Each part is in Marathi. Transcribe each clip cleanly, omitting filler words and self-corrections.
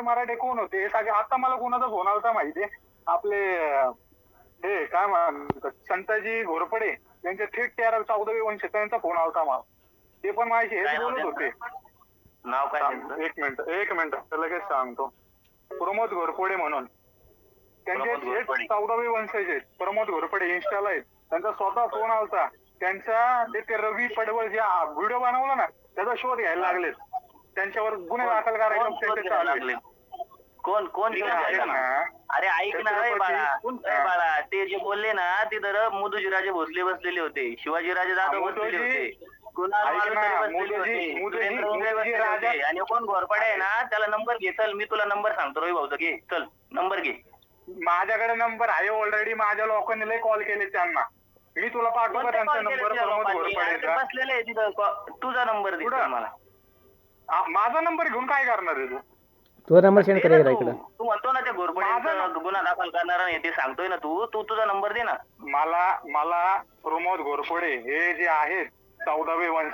मराठे कोण होते हे सगळे. आता मला कोणाचा फोन आला माहितीये, आपले हे काय म्हणतात संताजी घोरपडे त्यांचे थेट 13-14वे वंश त्यांचा फोन आलता मला. ते पण माझे हेच बोलत होते. नाव काय? एक मिनिट लगेच सांगतो. प्रमोद घोरपडे म्हणून, त्यांचे थेट 14वे वंशज प्रमोद घोरपडे इंस्टाला आहेत. त्यांचा स्वतः फोन आलता. त्यांचा ते रवी पडवळ जे व्हिडिओ बनवला ना त्याचा शोध घ्यायला लागले. त्यांच्यावर गुन्हे दाखल करायला कोण कोण अरे ऐक ना बाळा, ते जे बोलले ना तिथं मुदुजीराजे भोसले बसलेले होते, शिवाजीराजे जाधव बसलेले होते, आणि कोण घोरपडे आहे ना त्याला नंबर घे. चल मी तुला नंबर सांगतो रवी भाऊचा, घे चल नंबर घे. माझ्याकडे नंबर आहे ऑलरेडी. माझ्या लोकांनी लय कॉल केले त्यांना. मी तुला पाठवतो त्यांचा नंबर. बसलेले तिथं. तुझा नंबर दे मला. माझा नंबर घेऊन काय करणार आहे तू? तो नंबर सेंड करायचा इकडे. तू म्हणतो ना त्या घोरपड्यांचा गुन्हा दाखल करणार नाही ते सांगतोय ना तू तुझा नंबर दे ना मला. प्रमोद घोरपडे हे जे आहेत 14वे वंश,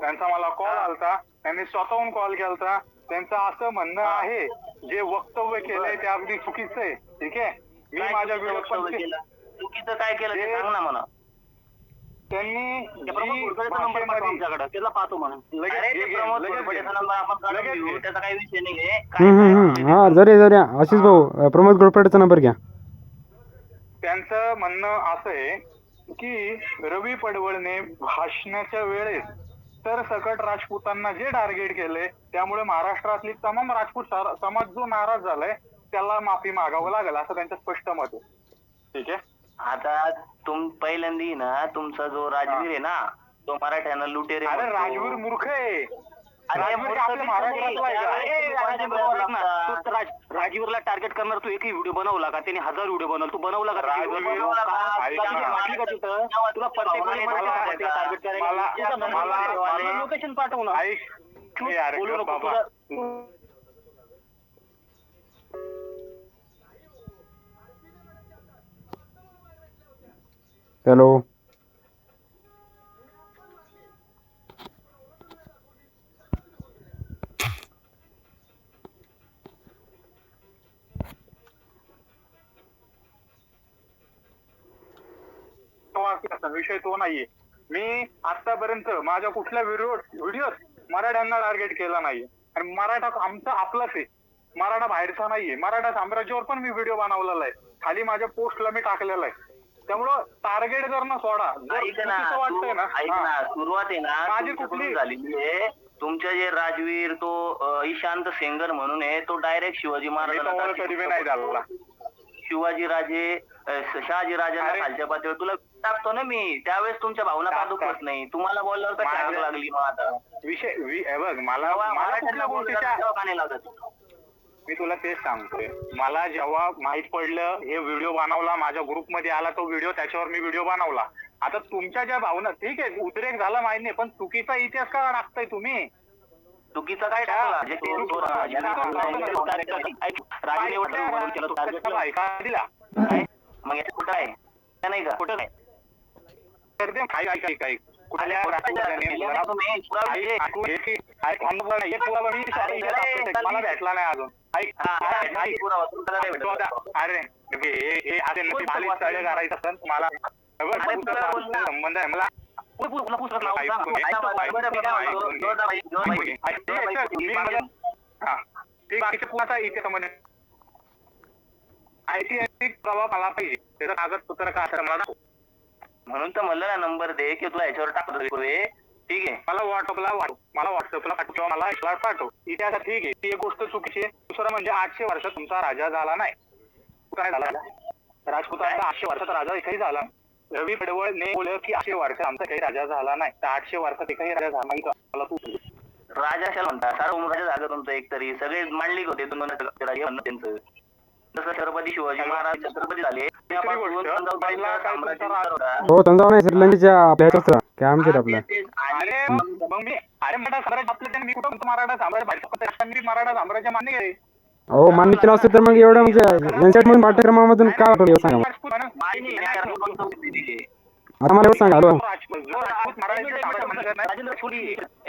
त्यांचा मला कॉल आलता. त्यांनी स्वतःहून कॉल केलता. त्यांचं असं म्हणणं आहे जे वक्तव्य केलंय ते अगदी चुकीचं आहे. ठीक आहे. मी माझ्या व्हिडिओ चुकीचं काय केलं ते सांग ना मला. त्यांनी त्याला पाहतो म्हणून त्याचा काही विषय नाही. हा जरे आशिष भाऊ, प्रमोद घोरपडेचा नंबर घ्या. त्यांचं म्हणणं असं आहे की रवी पडवळने भाषणाच्या वेळेस तर सकट राजपूतांना जे टार्गेट केले त्यामुळे महाराष्ट्रातली तमाम राजपूत समाज जो नाराज झालाय त्याला माफी मागावं लागेल असं त्यांचं स्पष्ट मत आहे. ठीक आहे. आता पहिल्यांदा ना तुमचा जो राजवीर आहे ना तो मराठ्यांना लुटेरे. अरे राजवीर मूर्ख आहे. राजवीरला टार्गेट करणार तू एकही व्हिडिओ बनवला का? त्याने 1000 व्हिडिओ बनवला. तू बनवला का? तुला लोकेशन पाठव ना. हॅलो. विषय तो नाहीये. मी आतापर्यंत माझ्या कुठल्या व्हिडिओत मराठ्यांना टार्गेट केला नाहीये. आणि मराठा आमचा आपलाच आहे, मराठा बाहेरचा नाहीये. मराठा साम्राज्यावर पण मी व्हिडिओ बनवलेला आहे, खाली माझ्या पोस्टला मी टाकलेला आहे. त्यामुळं टार्गेट करणं सोडा. वाटतंय ना सुरुवात आहे ना माझी कुठली झालेली आहे. तुमच्या जे राजवीर तो ईशांत सेंगर म्हणून आहे तो डायरेक्ट शिवाजी महाराजांना कधी नाही झाला. शिवाजीराजे शहाजीराजांना खालच्या पातळीवर तुला टाकतो ना मी. त्यावेळेस तुमच्या भावना का दुखत नाही? तुम्हाला बोलल्यावर कशी आग लागली मग आता विषय बघ. मला कुठल्या गोष्टीच्या लागत. मी तुला तेच सांगतोय. मला जेव्हा माहित पडलं हे व्हिडिओ बनवला, माझ्या ग्रुपमध्ये आला तो व्हिडिओ, त्याच्यावर मी व्हिडिओ बनवला. आता तुमच्या ज्या भावना ठीक आहे उद्रेक झाला माहित नाही, पण चुकीचा इतिहास का टाकताय तुम्ही? चुकीचं काय टाकला? मग याच्यात कुठं आहे नाही का? कुठं नाही मला भेटला नाही अजून. अरे करायचं असं मला संबंध आहे. मला ऐतिहासिक प्रभाव आला पाहिजे त्याचा कागदपत्र का असं मला. म्हणून तर म्हणलं ना नंबर दे की तुला याच्यावर टाकतो. ठीक आहे. मला व्हॉट्सअपला पाठव. मला पाठव. इतिहासात ठीक आहे ती एक गोष्ट चुकीची आहे. दुसरं म्हणजे 800 वर्षात तुमचा राजा झाला नाही. काय झाला? राजपूतांचा 800 वर्षात राजा एकही झाला. रवी पडवळने बोललं की 800 वर्षात आमचा काही राजा झाला नाही. तर 800 वर्षात एकही राजा झाला नाही. मला तू राजा कशाला म्हणता? सारा राजा झालं तुमचं एक तरी. सगळे मांडलिक होते तुम्हाला त्यांचं. जसं छत्रपती शिवाजी महाराज छत्रपती झाले. हो तंजावर नाही श्रीलंकेच्या आपल्या काय आमच्यात आपल्या. अरे मग मी मराठा साम्राज्य आपलं त्यांनी मी कुठं मराठा साम्राज्य मराठा साम्राज्य मान्य केले. हो मान्य केलं असतं तर मग एवढं म्हणजे यांच्यात पाठ्यक्रमामधून काय आठवलं सांगा. आता मला एवढं सांगा. हॅलो राजेंद्र थोडी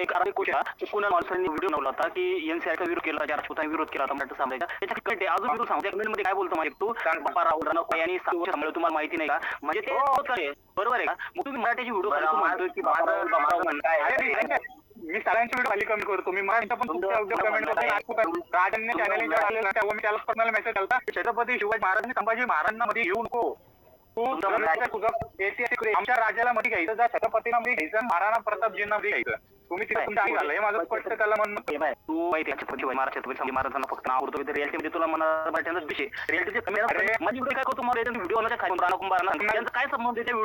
एक आरोग्य कोश पुन्हा माणसांनी व्हिडिओ लावला होता की एनसीआरचा विरोध केला, राजपुतांनी विरोध केला होता मराठा समाजाचा. त्याच्या कळते अजून विरोध सांगतो कमेंट मध्ये काय बोलतो माहिती तू यांनी सांभाळ तुम्हाला माहिती नाही का म्हणजे ते बरोबर आहे का? मग तुम्ही मराठीची व्हिडिओ म्हणतो की मी सगळ्यांची व्हिडिओ खाली कमेंट करतो. मी मराठीचा पण कमेंट करतो. राजांनी चॅनलला आलेला तेव्हा मी त्याला पर्सनल मेसेज केला, छत्रपती शिवाजी महाराजांनी संभाजी महाराजांना मध्ये घेऊ नको. आमच्या राजाला मध्ये घ्यायचं, जा छत्रपतीला मध्ये घ्यायचं, महाराणा प्रतापजींना मध्ये घ्यायचं. तुम्ही तिथे तुमचं ऐकलं हे माझं स्पष्ट त्याला म्हणणं. तू माहिती आहे छत्रपती महाराज महाराजांना फक्त नाव होतं रिअलिटी मध्ये तुला मराठ्यांचाच विषय रिअलिटीचे माझी काय करतो मग व्हिडिओ काय संबंध त्या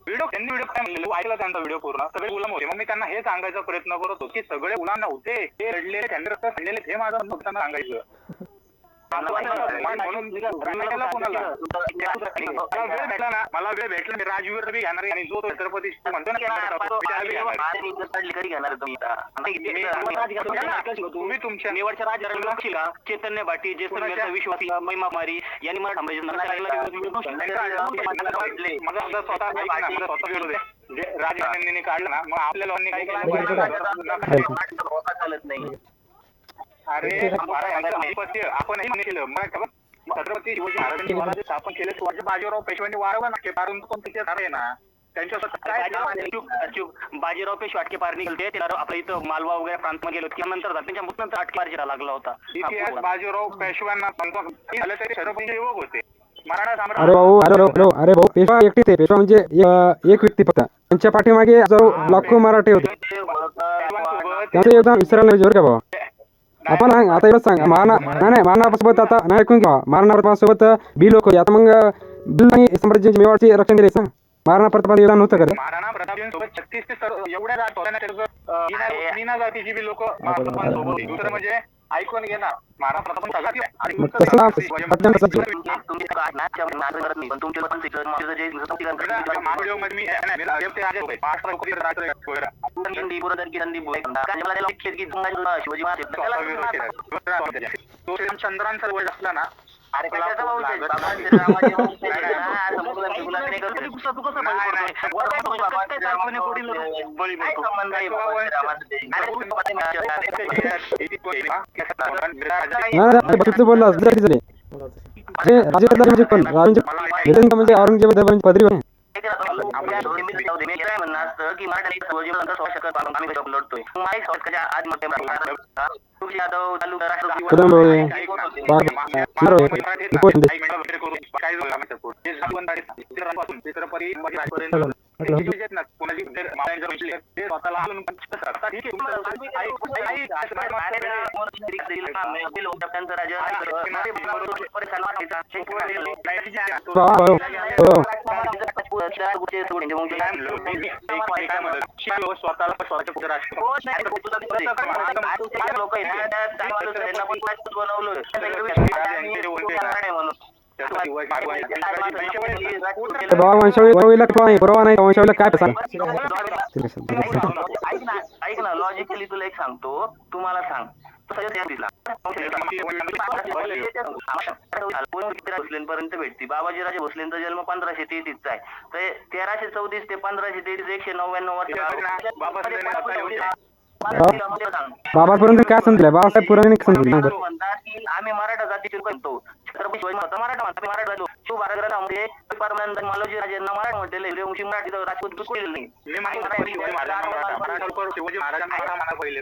व्हिडिओ त्यांनी व्हिडिओ काय म्हणले ऐकला त्यांचा व्हिडिओ पूर्ण सगळे गुलाम होते. मग मी त्यांना हे सांगायचा प्रयत्न करत होतो की सगळे गुलाम नव्हते, ते रडलेले त्यांनी रस्ता सांगलेले हे माझं नुकसान सांगायचं. मला वेळ भेटला मी राजवीर बी घेणार आणि जो छत्रपती म्हणतो तुम्ही तुमच्या निवडच्या राजा चैतन्य भाटी ज्येष्ठ विश्वासी महिमा मारी यांनी मला माझा स्वतः विरोध आहे. राजकारण्यांनी काढलं ना मग आपल्याला चालत नाही. अरे आपणही म्हणे केलं मग छत्रपती शिवाजी महाराजांनी स्थापन केले. शिवाजी बाजीराव पेशव्यांनी वारवा नाके पारून पण तिथे आहे ना त्यांच्या बाजीराव पेशवे अटके पार निघाले ते आपल्या इथं मालवा वगैरे प्रांतमध्ये गेलो त्यानंतर त्यांच्या मुलांनंतर अटके पार लागला होता. इतिहास बाजीराव पेशव्यांना झालं तरी छत्रपती युवक होते. मराठा अरे भाऊ अरे भाऊ पेशवा एकटीच आहे. पेशवा म्हणजे एक व्यक्ती फक्त, त्यांच्या पाठीमागे लाखो मराठे होते. त्यांचं योगदान विसरायला नाही का भाऊ. आपण आता एवढं सांग महाराणासोबत आता नाही ऐकून घ्या. महाराणासोबत बी लोक आता मग बिल आणि साम्राज्याचे मेवाडचे रक्षण दिले सांग. महाराणा प्रतापाचं योगदान होतं का? महाराणा प्रतापजींसोबत 36 ते एवढ्या जात होत्या ना त्याचं मीना जातीची बी लोक सोबत. दुसरं म्हणजे ऐकून घे ना महाराणा प्रताप चंद्रांचा वय असला ना बोलला म्हणजे औरंगजेब पदरी ऐक ना लॉजिकली तुला एक सांगतो तुम्हाला सांग पर्यंत भेटती. बाबाजीराजे भोसलेंचा जन्म 1533 चा आहे तर 1334 ते 1533 199 वर्ष बाबापर्यंत काय सांगितलं बाबासाहेब पुराणे म्हणतात की आम्ही मराठा जातीचे म्हणतो. छत्रपती शिवाजी मराठा म्हणतात मराठा झालो. शिवभारतमध्ये मालोजी राजांना मराठा म्हटलेलं मराठी राजपूत केलेलं नाही. शिवाजी महाराजांना पहिले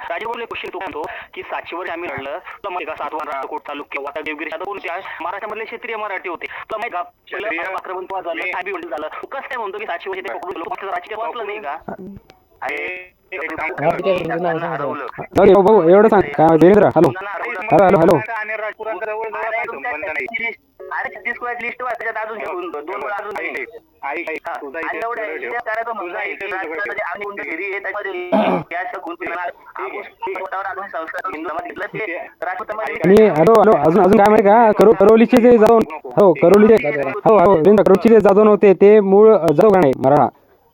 राजे बोलले क्वेश्चन तू म्हणतो की 700 वर्ष आम्ही लढलं तुला माहिती का सातवा कोट तालुक्या वाटा देवगिरी महाराष्ट्रामधले क्षेत्रीय मराठी होते तुला माहिती का आक्रमण झालं तू कसं काय म्हणतो की 700 वर्ष राजकीय वाचलं नाही का? भाऊ एवढं सांग काय देवेंद्र हॅलो हॅलो हॅलो अरे छत्तीसगड लिस्ट त्याच्यात अजून दोन अजून अजून काय माहिती का करोलीचे जे जाधव हो करोलीचे जे जाधव होते ते मूळ जाधव गाणे मराठा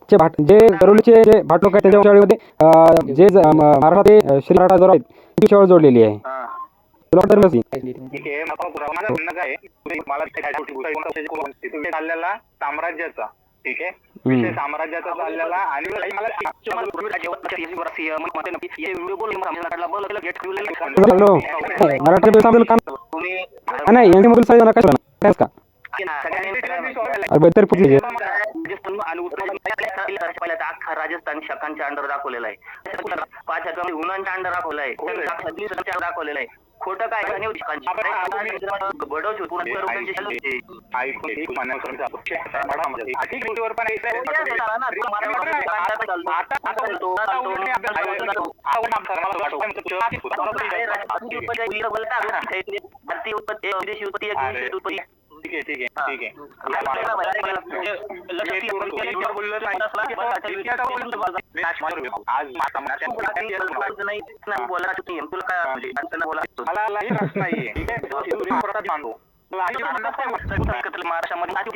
जे करोलीचे जे भाट लोक आहेत त्याच्या मध्ये जे महाराष्ट्रात श्री मराठा जोर आहेत ती शेवळ जोडलेली आहे. तुला वाटतं नसती. ठीक आहे, माझं म्हणणं काय आहे, मला तुम्ही चाललेला साम्राज्याचा, ठीक आहे, विषय साम्राज्याचा चाललेला आणि मला हॅलो मराठी सांगेल का नाही यांची मोबाईल साईज नका का अरे बेहतर पुढे राजस्थान शकांच्या अंडर दाखवलेला आहे, 5 हुनांच्या अंडर दाखवलेला आहे, दाखवलेला आहे. खोटं काय विदेशी उत्पत्ती ठीक आहे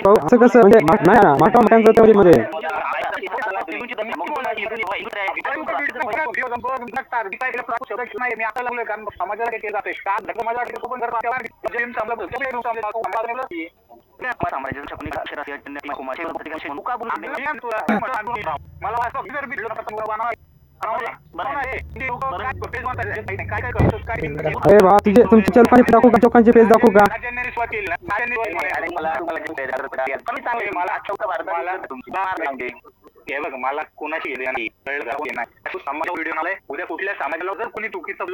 असं कसं म्हणजे नाही ना माटा मटांचं म्हणजे समाजाला केलं जाते अरे बा तुझे तुमची चलपाणी दाखवू का चौकांची पेज दाखवू का हे बघ मला कोणाची नाही तू समाज व्हिडिओ आलाय उद्या कुठल्या समाजाला जर कोणी चुकीचं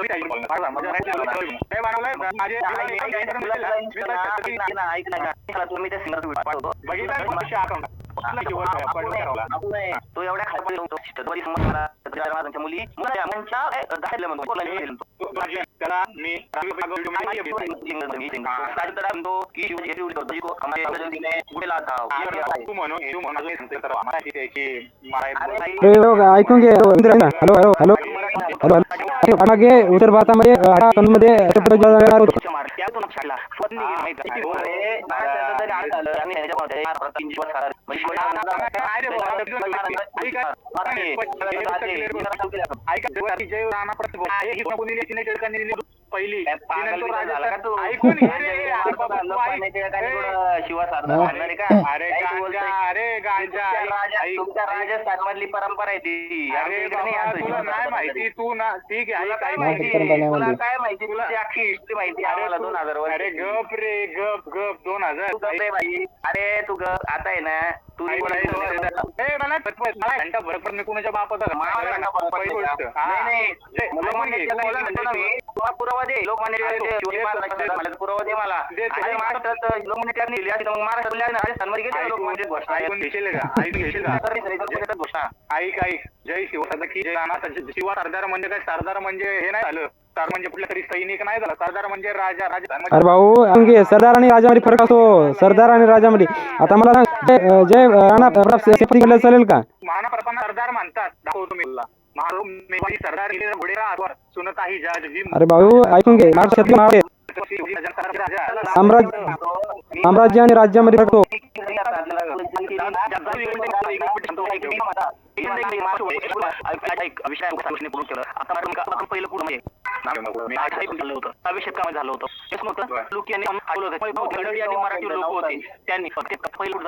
तो एवढ्या खाली मुली त्याला मी ऐकून घे हॅलो हॅलो हॅलो हॅलो मागे उत्तर भारतामध्ये पहिली राजस्थान मधली परंपरा आहे ती नाही माहिती तू ना ठीक आहे काय माहिती तुला अख्खी हिस्ट्री माहिती आम्हाला 2000 वर्ष. अरे गप रे गप 2000 अरे तू गप आता आहे ना तू घंटा भर मी कुणाच्या बापाचा पुरावा दे लोकमान्य पुरावा दे मला ऐक जय शिवसारखी जय शिवा सरदार म्हणजे काय सरदार म्हणजे हे नाही झालं सर म्हणजे कुठल्या तरी सैनिक नाही झाला सरदार म्हणजे राजा अरे भाऊ सरदार आणि राजामध्ये फरक असतो सरदार आणि राजामध्ये आता मला सांग जय राणा प्रताप चालेल का महाराणा सरदार म्हणतात दाखवतो मी सरदार सुनताही अरे भाऊ ऐकून घे साम्राज्य आणि राज्यामध्ये फरक पहिलं कुठं अभिषेकामध्ये झालं होतं लोक यांनी मराठी लोक होते त्यांनी पहिलं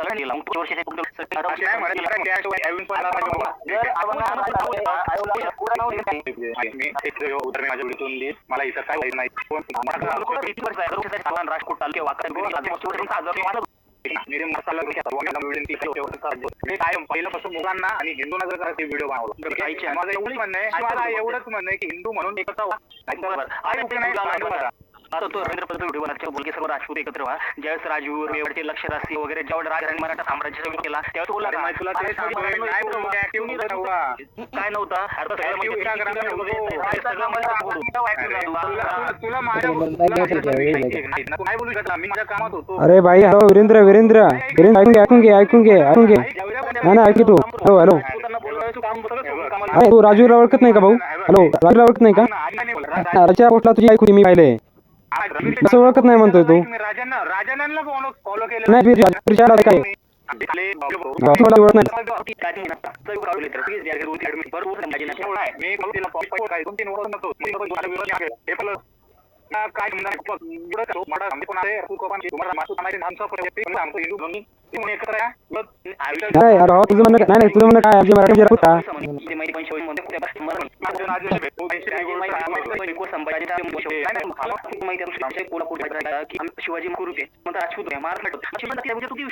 मला इथं काय नाही राजकोट तालुके पहिल्यापासून मुलांना आणि हिंदूंना जर करायचे व्हिडिओ बनवला माझं एवढंच म्हणणं आहे मला एवढंच म्हणणं आहे की हिंदू म्हणून एकत्र आता तो व्हिडिओ बनवण्याच्या बोलके सर्व राजपूत एकत्र व्हा ज्यावेळेस राजवीर मेवाडचे लक्षदासी वगैरे जेवढे राजधानी मराठा साम्राज्याचा विरोध केला त्यावेळेस काय नव्हता अरे भाई हॅलो वीरेंद्र ऐकून घे नाही ऐक तू हॅलो अरे तू राजूला ओळखत नाही का भाऊ हॅलो राजूला ओळखत नाही का राजा पोस्टला तुझी ऐकून मी पाहिले असं ओळखत नाही म्हणतोय तू नाही काय काय नाही अरे भाऊ तुझं म्हणणं नाही नाही तुझं म्हणणं काय आमची मराठी जरा होता शिवाजी कुरुके राजपूत महाराष्ट्र तू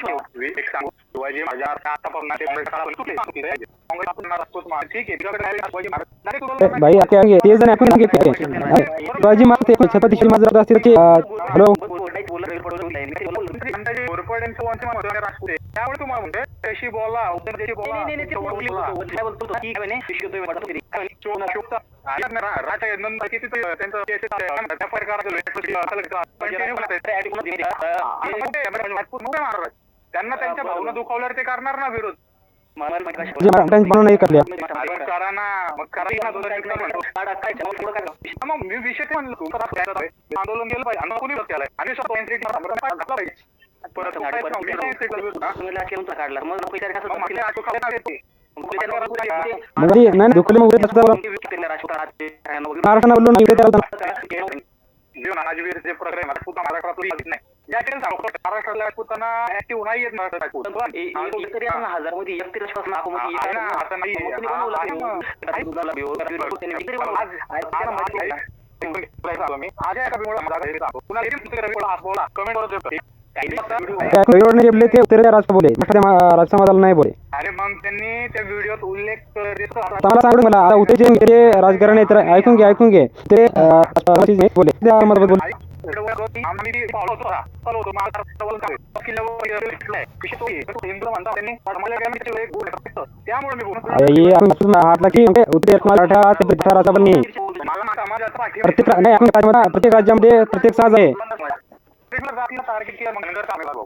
शिवाजी माझ्या भाई आता ते जण ऐकून घेते शिवाजी महाराज छत्रपती शिवाजी महाराज असतील की हॅलो त्यामुळे तुम्हाला म्हणते त्याशी बोला त्यांना त्यांच्या भावना दुखावल्यावर ते करणार ना विरोध मराठ्यांची नाही करल्या करा ना मग करा मग मी विषय म्हणलं तू आंदोलन केलं पाहिजे आणि कोणी केलंय आणि म्हणजे नाही दुखले मग महाराष्ट्रानं बोललो नाही राजवीर जे प्रकरण महाराष्ट्रातून नाही महाराष्ट्रातल्या राजपूतांना ऍक्टिव्ह नाही येत हजार मध्ये ते उत्तर राष्ट्र बोले राजसमाजाला नाही बोले अरे मग त्यांनी त्या व्हिडिओत उल्लेख मला सांगू मला आता उद्याचे राजकारण आहे तर ऐकून घे ते बोले हातला की उत्तर मराठा ते मराठा पण नाही प्रत्येक राज्यामध्ये प्रत्येक साज आहे टार्गेट केलं मग